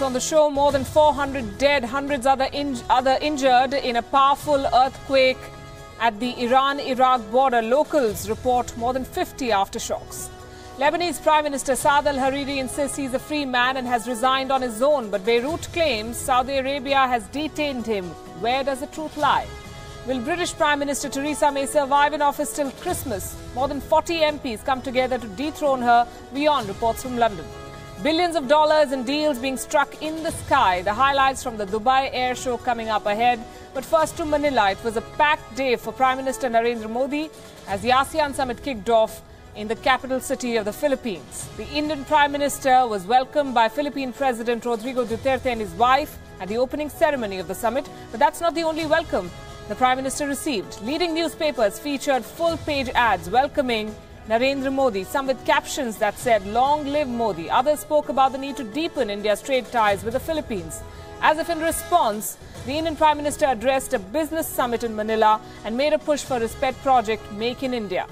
on the show. More than 400 dead, hundreds other injured in a powerful earthquake at the Iran-Iraq border. Locals report more than 50 aftershocks. Lebanese Prime Minister Saad al-Hariri insists he's a free man and has resigned on his own. But Beirut claims Saudi Arabia has detained him. Where does the truth lie? Will British Prime Minister Theresa May survive in office till Christmas? More than 40 MPs come together to dethrone her. WION reports from London. Billions of dollars in deals being struck in the sky. The highlights from the Dubai Air Show coming up ahead. But first to Manila. It was a packed day for Prime Minister Narendra Modi as the ASEAN Summit kicked off in the capital city of the Philippines. The Indian Prime Minister was welcomed by Philippine President Rodrigo Duterte and his wife at the opening ceremony of the summit. But that's not the only welcome the Prime Minister received. Leading newspapers featured full-page ads welcoming Narendra Modi, some with captions that said, "Long live Modi." Others spoke about the need to deepen India's trade ties with the Philippines. As if in response, the Indian Prime Minister addressed a business summit in Manila and made a push for his pet project, Make in India.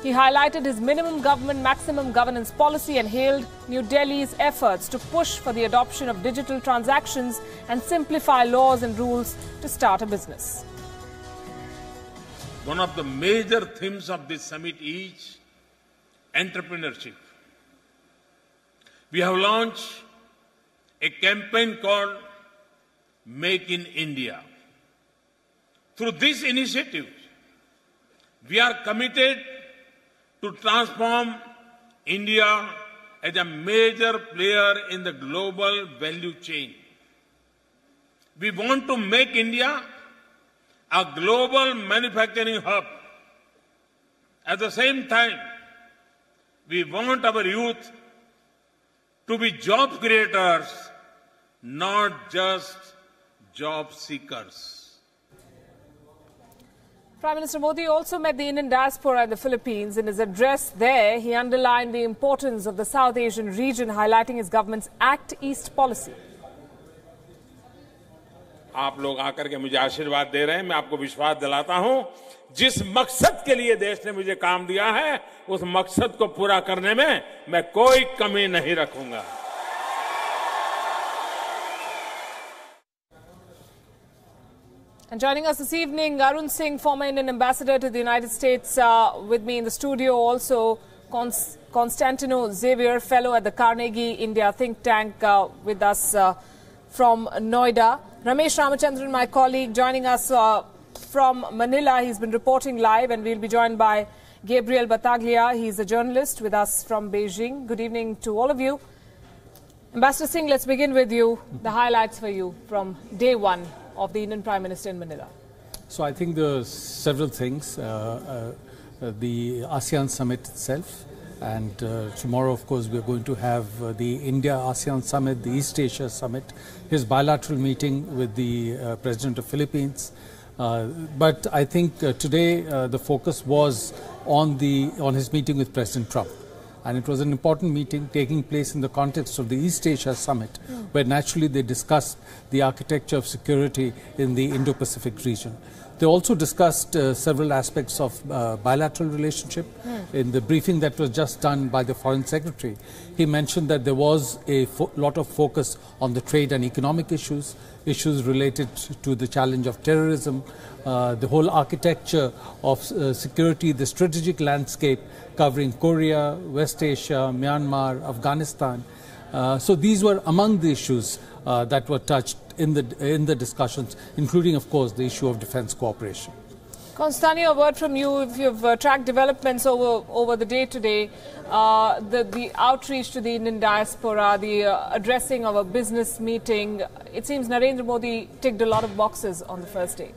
He highlighted his minimum government, maximum governance policy and hailed New Delhi's efforts to push for the adoption of digital transactions and simplify laws and rules to start a business. One of the major themes of this summit is entrepreneurship. We have launched a campaign called Make in India. Through this initiative, we are committed to transform India as a major player in the global value chain. We want to make India a global manufacturing hub. At the same time, we want our youth to be job creators, not just job seekers. Prime Minister Modi also met the Indian diaspora in the Philippines. In his address there, he underlined the importance of the South Asian region, highlighting his government's Act East policy. आप लोग आकर के मुझे आशीर्वाद दे रहे हैं, मैं आपको विश्वास दिलाता हूं, जिस मकसद के लिए देश ने मुझे काम दिया है, उस मकसद को पूरा करने में मैं कोई कमी नहीं रखूंगा. And joining us this evening, Arun Singh, former Indian ambassador to the United States, with me in the studio. Also, Constantino Xavier, fellow at the Carnegie India think tank, with us from Noida. Ramesh Ramachandran, my colleague, joining us from Manila. He's been reporting live, and we'll be joined by Gabriel Battaglia. He's a journalist with us from Beijing. Good evening to all of you. Ambassador Singh, let's begin with you. The highlights for you from day one of the Indian Prime Minister in Manila. So I think there are several things. The ASEAN Summit itself, and tomorrow, of course, we're going to have the India-ASEAN Summit, the East Asia Summit, his bilateral meeting with the President of Philippines. But I think today the focus was on his meeting with President Trump. And it was an important meeting taking place in the context of the East Asia Summit, where naturally they discussed the architecture of security in the Indo-Pacific region. They also discussed several aspects of bilateral relationship. In the briefing that was just done by the Foreign Secretary, he mentioned that there was a lot of focus on the trade and economic issues related to the challenge of terrorism, the whole architecture of security, the strategic landscape covering Korea, West Asia, Myanmar, Afghanistan. So these were among the issues that were touched in the discussions, including, of course, the issue of defense cooperation. Constantino, a word from you. If you've tracked developments over the day today, the outreach to the Indian diaspora, the addressing of a business meeting, it seems Narendra Modi ticked a lot of boxes on the first day.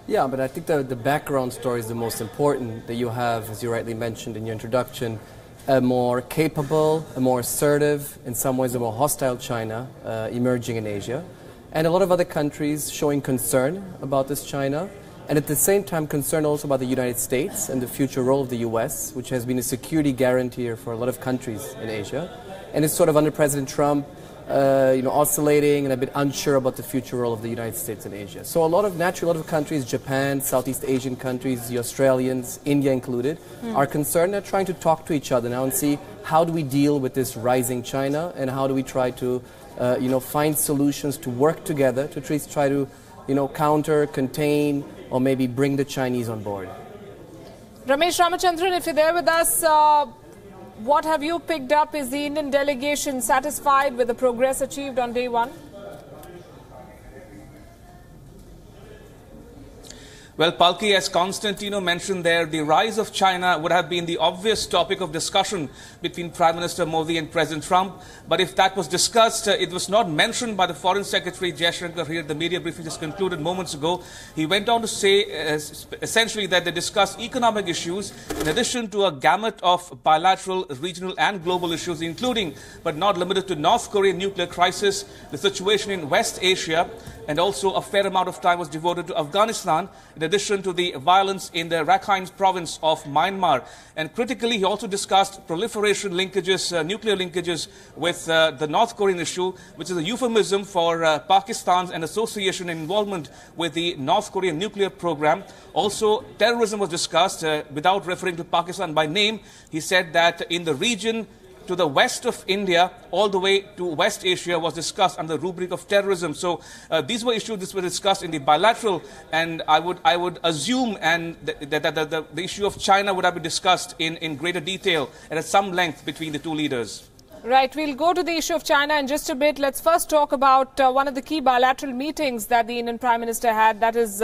Yeah, but I think the background story is the most important, that you have, as you rightly mentioned in your introduction, a more capable, a more assertive, in some ways a more hostile China emerging in Asia, and a lot of other countries showing concern about this China, and at the same time concern also about the United States and the future role of the US, which has been a security guarantor for a lot of countries in Asia, and is sort of under President Trump, oscillating and a bit unsure about the future role of the United States in Asia. So a lot of countries, Japan, Southeast Asian countries, the Australians, India included, are concerned. They're trying to talk to each other now and see how do we deal with this rising China, and how do we try to find solutions to work together to try to, counter, contain, or maybe bring the Chinese on board. Ramesh Ramachandran, if you're there with us, what have you picked up? Is the Indian delegation satisfied with the progress achieved on day one? Well, Palki, as Constantino mentioned there, the rise of China would have been the obvious topic of discussion between Prime Minister Modi and President Trump. But if that was discussed, it was not mentioned by the Foreign Secretary Jaishankar here at the media briefing just concluded moments ago. He went on to say essentially that they discussed economic issues in addition to a gamut of bilateral, regional and global issues, including but not limited to North Korean nuclear crisis, the situation in West Asia, and also a fair amount of time was devoted to Afghanistan, in addition to the violence in the Rakhine province of Myanmar. And critically, he also discussed proliferation linkages, nuclear linkages with the North Korean issue, which is a euphemism for Pakistan's and association and involvement with the North Korean nuclear program. Also, terrorism was discussed without referring to Pakistan by name. He said that in the region, to the west of India, all the way to West Asia was discussed under the rubric of terrorism. So these were issues that were discussed in the bilateral, and I would assume and that the issue of China would have been discussed in greater detail and at some length between the two leaders. Right, we'll go to the issue of China in just a bit. Let's first talk about one of the key bilateral meetings that the Indian Prime Minister had, that is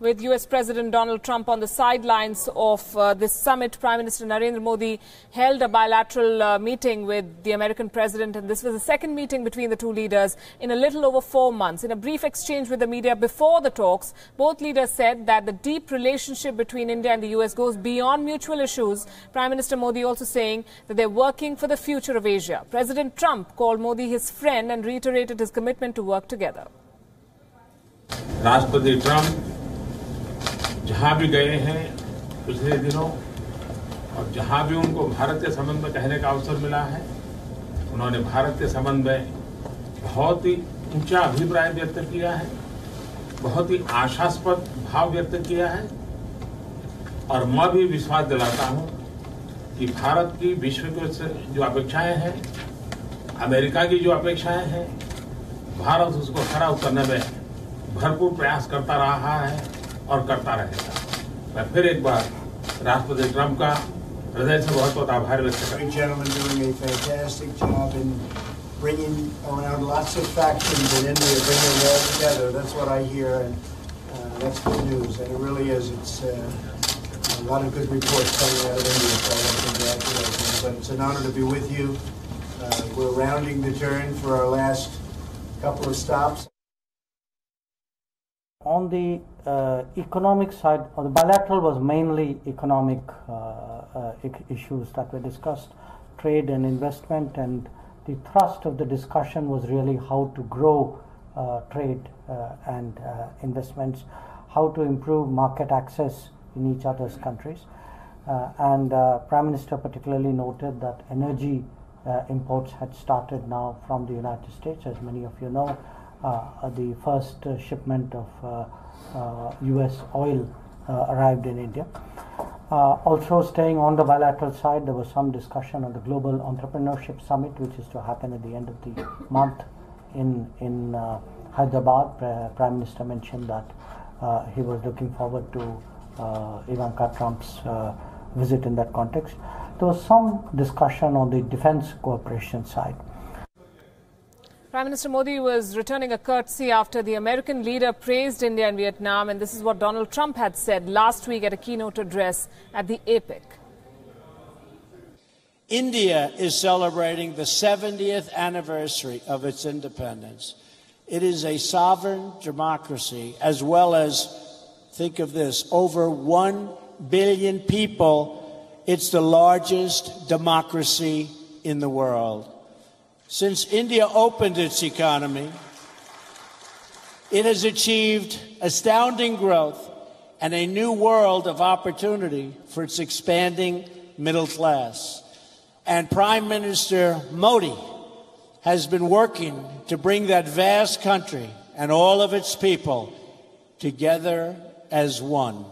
with US President Donald Trump on the sidelines of this summit. Prime Minister Narendra Modi held a bilateral meeting with the American President, and this was the second meeting between the two leaders in a little over 4 months. In a brief exchange with the media before the talks, both leaders said that the deep relationship between India and the US goes beyond mutual issues. Prime Minister Modi also saying that they're working for the future of Asia. President Trump called Modi his friend and reiterated his commitment to work together. राष्ट्रपति Trump जहां भी गए हैं पिछले दिनों और जहां भी उनको भारत के संबंध में कहने का अवसर मिला है, उन्होंने भारत के संबंध में बहुत ही ऊंचा अभिप्राय व्यक्त किया है, बहुत ही आशास्पद भाव व्यक्त किया है। और मैं भी विश्वास दिलाता हूं कि भारत की विश्व की जो अपेक्षाएं हैं, अमेरिका की जो अपेक्षाएं हैं, भारत उसको खरा उतरने में भरपूर प्रयास करता रहा है और करता रहेगा। मैं फिर एक बार राष्ट्रपति ट्रंप का हृदय से बहुत बहुत आभार व्यक्त करता हूं। Gentlemen doing a fantastic job in bringing around lots of factions in India, bringing it all together. That's what I hear, and that's good news. And it really is. It's a lot of good reports coming out of India, so I want to congratulate you. But it's an honor to be with you. We're rounding the turn for our last couple of stops. On the economic side, or the bilateral was mainly economic issues that were discussed, trade and investment, and the thrust of the discussion was really how to grow trade and investments, how to improve market access in each other's countries. And Prime Minister particularly noted that energy imports had started now from the United States. As many of you know, the first shipment of US oil arrived in India. Also staying on the bilateral side, there was some discussion on the Global Entrepreneurship Summit, which is to happen at the end of the month in Hyderabad. Prime Minister mentioned that he was looking forward to Ivanka Trump's visit in that context. There was some discussion on the defense cooperation side. Prime Minister Modi was returning a courtesy after the American leader praised India and Vietnam, and this is what Donald Trump had said last week at a keynote address at the APEC. India is celebrating the 70th anniversary of its independence. It is a sovereign democracy, as well as, think of this, over 1 billion people. It's the largest democracy in the world. Since India opened its economy, it has achieved astounding growth and a new world of opportunity for its expanding middle class. And Prime Minister Modi has been working to bring that vast country and all of its people together as one.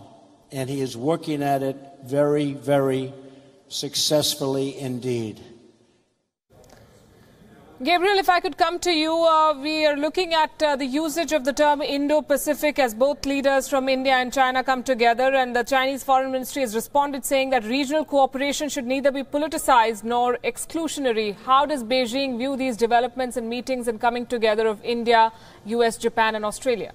And he is working at it very, very successfully indeed. Gabriel, if I could come to you, we are looking at the usage of the term Indo-Pacific as both leaders from India and China come together, and the Chinese Foreign Ministry has responded saying that regional cooperation should neither be politicized nor exclusionary. How does Beijing view these developments and meetings and coming together of India, US, Japan and Australia?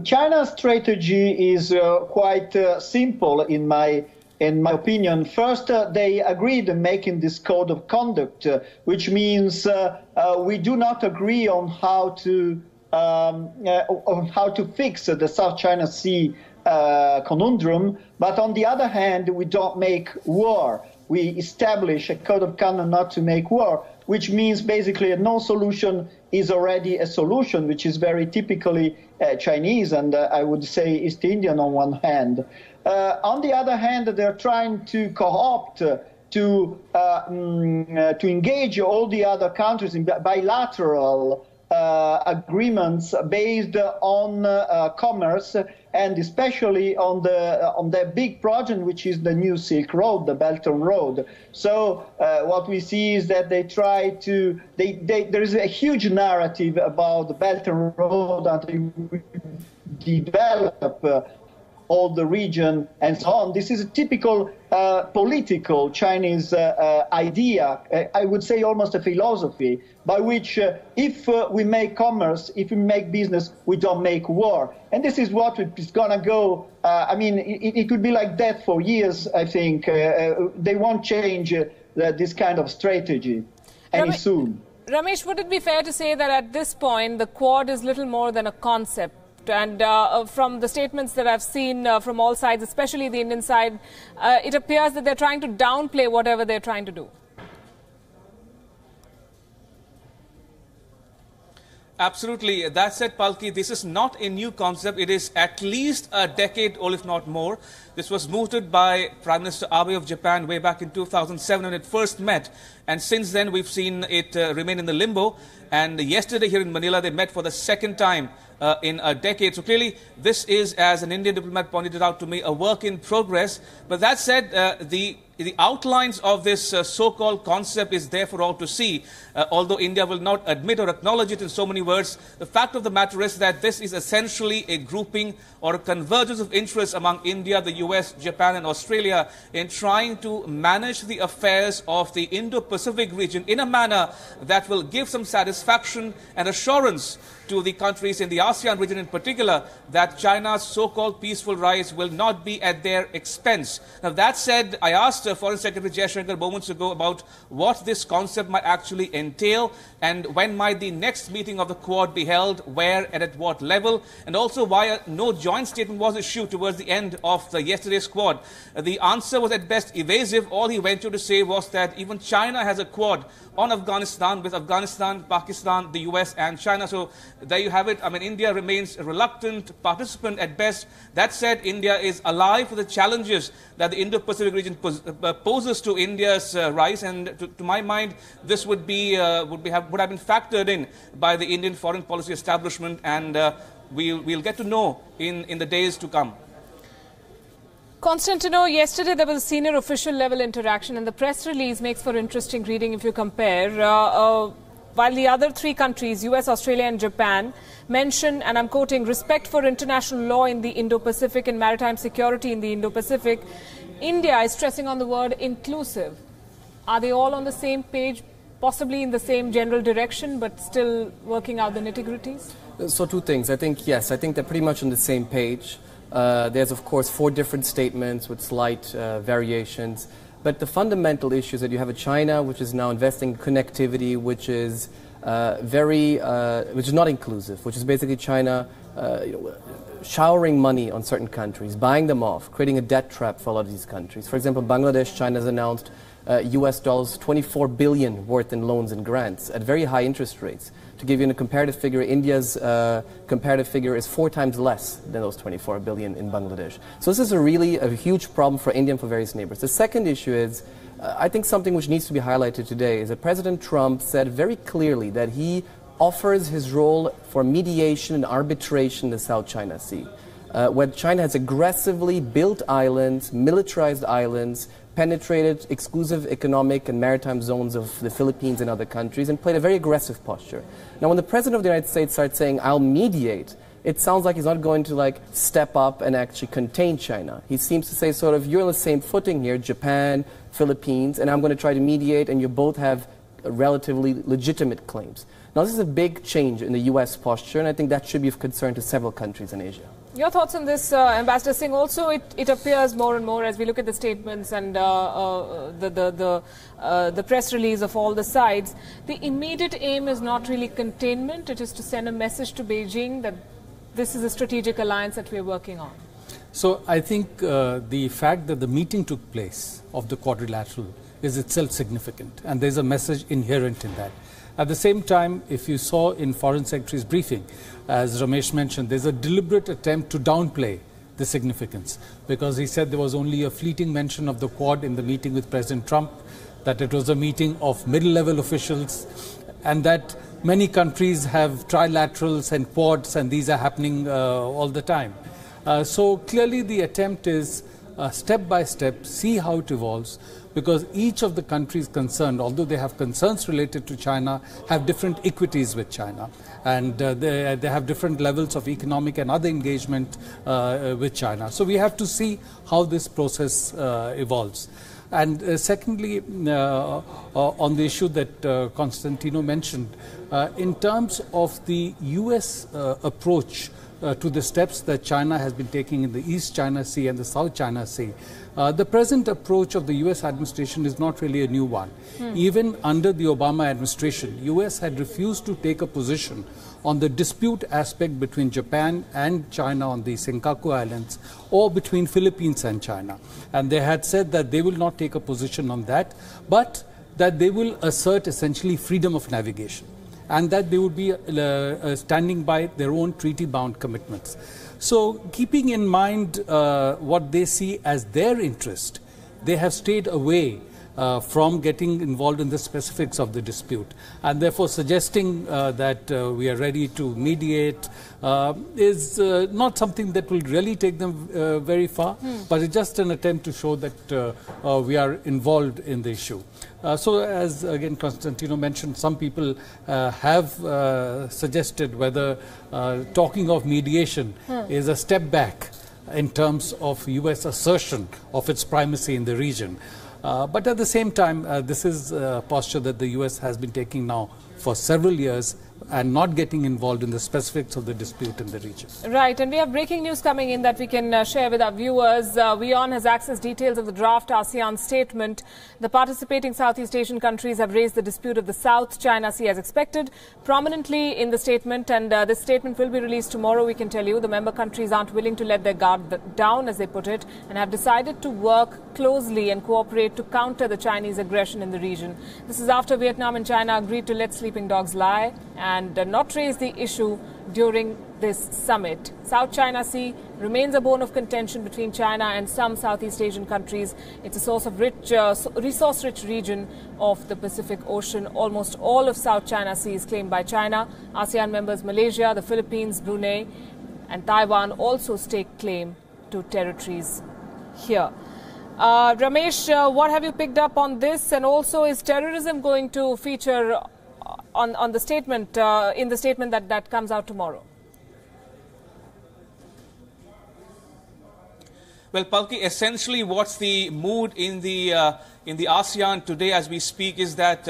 China's strategy is quite simple in my opinion. First, they agreed in making this code of conduct, which means we do not agree on how to fix the South China Sea conundrum, but on the other hand, we don't make war. We establish a code of conduct not to make war, which means basically a no solution is already a solution, which is very typically Chinese and I would say East Indian on one hand. On the other hand, they're trying to co-opt, to engage all the other countries in bilateral agreements based on commerce and especially on the big project, which is the new Silk Road, the Belt and Road. So what we see is that they try to, there is a huge narrative about the Belt and Road that they develop all the region and so on. This is a typical political Chinese idea, I would say almost a philosophy, by which if we make commerce, if we make business, we don't make war. And this is what is going to go, I mean, it could be like that for years, I think. They won't change this kind of strategy any soon. Ramesh, would it be fair to say that at this point, the Quad is little more than a concept? And from the statements that I've seen from all sides, especially the Indian side, it appears that they're trying to downplay whatever they're trying to do. Absolutely. That said, Palki, this is not a new concept. It is at least a decade old, if not more. This was mooted by Prime Minister Abe of Japan way back in 2007 when it first met. And since then, we've seen it remain in the limbo. And yesterday here in Manila, they met for the second time in a decade. So clearly, this is, as an Indian diplomat pointed it out to me, a work in progress. But that said, the outlines of this so-called concept is there for all to see. Although India will not admit or acknowledge it in so many words, the fact of the matter is that this is essentially a grouping or a convergence of interests among India, the US, Japan and Australia in trying to manage the affairs of the Indo-Pacific region in a manner that will give some satisfaction and assurance to the countries in the ASEAN region in particular that China's so-called peaceful rise will not be at their expense. Now that said, I asked Foreign Secretary Jaishankar moments ago about what this concept might actually entail and when might the next meeting of the Quad be held, where and at what level, and also why no joint statement was issued towards the end of yesterday's Quad. The answer was at best evasive. All he ventured to say was that even China has a Quad on Afghanistan with Afghanistan, Pakistan, the US and China. So there you have it. I mean, India remains a reluctant participant at best. That said, India is alive to the challenges that the Indo-Pacific region poses to India's rise, and to my mind, this would have been factored in by the Indian foreign policy establishment, and we'll get to know in the days to come. Constantino, yesterday there was a senior official level interaction, and the press release makes for interesting reading if you compare. While the other three countries, US, Australia and Japan, mention, and I'm quoting, respect for international law in the Indo-Pacific and maritime security in the Indo-Pacific, India is stressing on the word inclusive. Are they all on the same page, possibly in the same general direction, but still working out the nitty-gritties? So two things. I think, yes, I think they're pretty much on the same page. There's, of course, 4 different statements with slight variations. But the fundamental issue is that you have a China which is now investing in connectivity, which is which is not inclusive, which is basically China showering money on certain countries, buying them off, creating a debt trap for a lot of these countries. For example, Bangladesh, China has announced US dollars 24 billion worth in loans and grants at very high interest rates. To give you a comparative figure, India's comparative figure is 4 times less than those 24 billion in Bangladesh. So this is a huge problem for India and for various neighbors. The second issue is, I think something which needs to be highlighted today is that President Trump said very clearly that he offers his role for mediation and arbitration in the South China Sea. where China has aggressively built islands, militarized islands, penetrated exclusive economic and maritime zones of the Philippines and other countries, and played a very aggressive posture. Now, when the President of the United States starts saying, I'll mediate, it sounds like he's not going to step up and actually contain China. He seems to say sort of, you're on the same footing here, Japan, Philippines, and I'm going to try to mediate, and you both have relatively legitimate claims. Now, this is a big change in the U.S. posture, and I think that should be of concern to several countries in Asia. Your thoughts on this, Ambassador Singh? Also, it appears more and more as we look at the statements and the press release of all the sides. The immediate aim is not really containment. It is to send a message to Beijing that this is a strategic alliance that we are working on. So I think the fact that the meeting took place of the quadrilateral is itself significant, and there's a message inherent in that. At the same time, if you saw in Foreign Secretary's briefing, as Ramesh mentioned, there's a deliberate attempt to downplay the significance, because he said there was only a fleeting mention of the Quad in the meeting with President Trump, that it was a meeting of middle-level officials, and that many countries have trilaterals and Quads, and these are happening all the time. So clearly the attempt is step by step, see how it evolves, because each of the countries concerned, although they have concerns related to China, have different equities with China, and they have different levels of economic and other engagement with China. So we have to see how this process evolves. And secondly, on the issue that Constantino mentioned, in terms of the US approach to the steps that China has been taking in the East China Sea and the South China Sea, the present approach of the US administration is not really a new one. Even under the Obama administration, US had refused to take a position on the dispute aspect between Japan and China on the Senkaku Islands, or between Philippines and China. And they had said that they will not take a position on that, but that they will assert essentially freedom of navigation, and that they would be standing by their own treaty-bound commitments. So keeping in mind what they see as their interest, they have stayed away from getting involved in the specifics of the dispute, and therefore suggesting that we are ready to mediate is not something that will really take them very far, but it's just an attempt to show that we are involved in the issue. So as again Constantino mentioned, some people have suggested whether talking of mediation is a step back in terms of US assertion of its primacy in the region. But at the same time, this is a posture that the US has been taking now for several years, and not getting involved in the specifics of the dispute in the region. Right, and we have breaking news coming in that we can share with our viewers. WION has accessed details of the draft ASEAN statement. The participating Southeast Asian countries have raised the dispute of the South China Sea as expected prominently in the statement, and this statement will be released tomorrow. We can tell you the member countries aren't willing to let their guard down, as they put it, and have decided to work closely and cooperate to counter the Chinese aggression in the region. This is after Vietnam and China agreed to let sleeping dogs lie and not raise the issue during this summit. South China Sea remains a bone of contention between China and some Southeast Asian countries. It's a source of resource-rich region of the Pacific Ocean. Almost all of South China Sea is claimed by China. ASEAN members Malaysia, the Philippines, Brunei and Taiwan also stake claim to territories here. Ramesh, what have you picked up on this? And also, is terrorism going to feature on the statement, in the statement that comes out tomorrow? Well, Palki, essentially what's the mood in the ASEAN today as we speak is that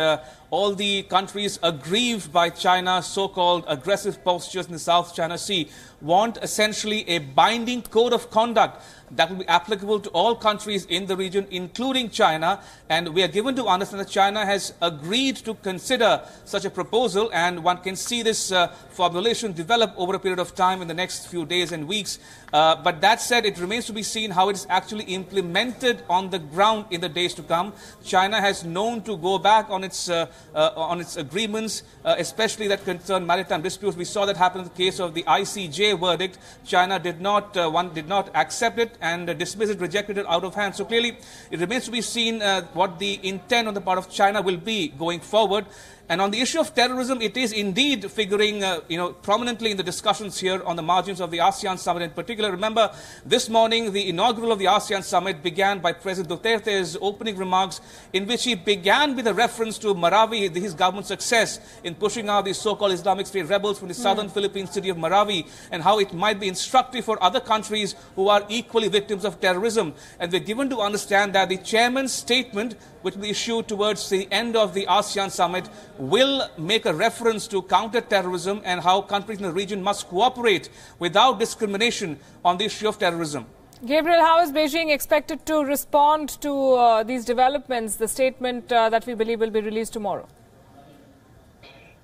all the countries aggrieved by China's so-called aggressive postures in the South China Sea want essentially a binding code of conduct that will be applicable to all countries in the region, including China. And we are given to understand that China has agreed to consider such a proposal, and one can see this formulation develop over a period of time in the next few days and weeks. But that said, it remains to be seen how it is actually implemented on the ground in the days to come. China has known to go back on its agreements, especially that concern maritime disputes. We saw that happen in the case of the ICJ verdict. China did not accept it and dismiss it, rejected it out of hand. So clearly, it remains to be seen what the intent on the part of China will be going forward. And on the issue of terrorism, it is indeed figuring, prominently in the discussions here on the margins of the ASEAN Summit in particular. Remember, this morning, the inaugural of the ASEAN Summit began by President Duterte's opening remarks, in which he began with a reference to Marawi, his government's success in pushing out these so-called Islamic State rebels from the southern Philippine city of Marawi, and how it might be instructive for other countries who are equally victims of terrorism. And we're given to understand that the chairman's statement, which will be issued towards the end of the ASEAN Summit, will make a reference to counter-terrorism and how countries in the region must cooperate without discrimination on the issue of terrorism. Gabriel, how is Beijing expected to respond to these developments, the statement that we believe will be released tomorrow?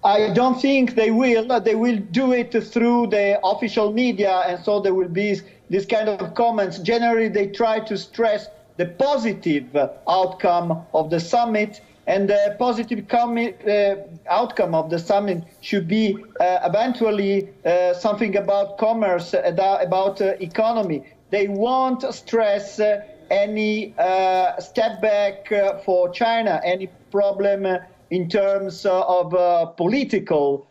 I don't think they will. They will do it through the official media, and so there will be this kind of comments. Generally, they try to stress the positive outcome of the summit, and the positive outcome of the summit should be eventually something about commerce, about economy. They won't stress any step back for China, any problem in terms of political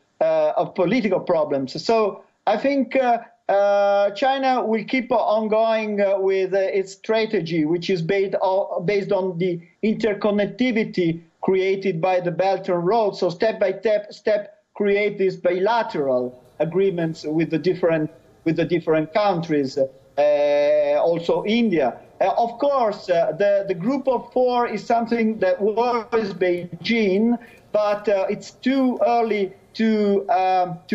problems. So I think China will keep on going with its strategy, which is based on the interconnectivity created by the Belt and Road. So step by step, create these bilateral agreements with the different countries, also India. Of course, the Group of Four is something that worries Beijing, but it's too early to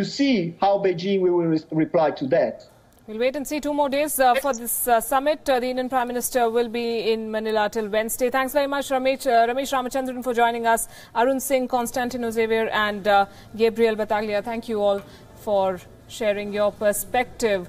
see how Beijing will reply to that. We'll wait and see 2 more days for this summit. The Indian Prime Minister will be in Manila till Wednesday. Thanks very much, Ramesh Ramachandran, for joining us. Arun Singh, Constantino Xavier and Gabriel Battaglia, thank you all for sharing your perspective.